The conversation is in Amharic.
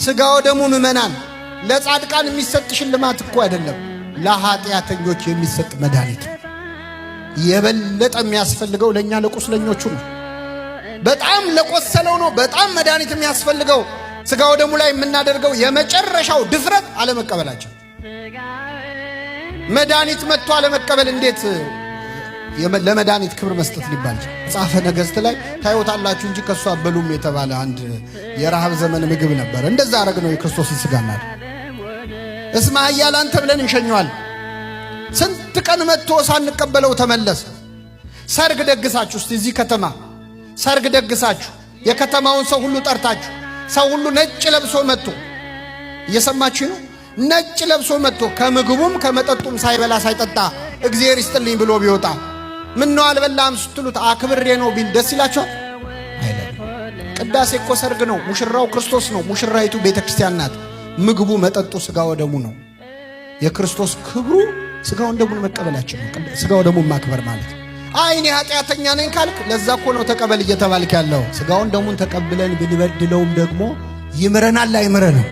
ስጋው ደሙ ምእመናን ለጻድቃን የሚሰጥ ሽልማት እኮ አይደለም፣ ለኃጢአተኞች የሚሰጥ መድኃኒት። የበለጠ የሚያስፈልገው ለኛ ለቁስለኞቹ ነው። በጣም ለቆሰለው ነው በጣም መድኃኒት የሚያስፈልገው። ስጋው ደሙ ላይ የምናደርገው የመጨረሻው ድፍረት አለመቀበላቸው። መድኃኒት መጥቶ አለመቀበል እንዴት ለመድኃኒት ክብር መስጠት ሊባል ይችላል? መጽሐፈ ነገሥት ላይ ታዩታላችሁ እንጂ ከሱ አበሉም የተባለ አንድ የረሃብ ዘመን ምግብ ነበር። እንደዛ አረግ ነው የክርስቶስን ስጋና እስማ ኃያላን ተብለን እንሸኘዋል። ስንት ቀን መጥቶ ሳንቀበለው ተመለሰ። ሰርግ ደግሳችሁ እስቲ እዚህ ከተማ ሰርግ ደግሳችሁ የከተማውን ሰው ሁሉ ጠርታችሁ ሰው ሁሉ ነጭ ለብሶ መጥቶ እየሰማችሁ ነው። ነጭ ለብሶ መጥቶ ከምግቡም ከመጠጡም ሳይበላ ሳይጠጣ እግዚአብሔር ይስጥልኝ ብሎ ቢወጣ ምን ነው አልበላም ስትሉት አክብሬ ነው ቢል ደስ ይላችኋል? አይደለም። ቅዳሴ እኮ ሰርግ ነው። ሙሽራው ክርስቶስ ነው፣ ሙሽራይቱ ቤተክርስቲያን ናት። ምግቡ መጠጡ ስጋው ደሙ ነው። የክርስቶስ ክብሩ ስጋው ደሙን መቀበላችን ነው። ስጋው ደሙን ማክበር ማለት አይኔ ኃጢአተኛ ነኝ ካልክ ለዛ እኮ ነው ተቀበል እየተባልክ ያለው። ስጋውን ደሙን ተቀብለን ብንበድለውም ደግሞ ይምረናል አይምረንም?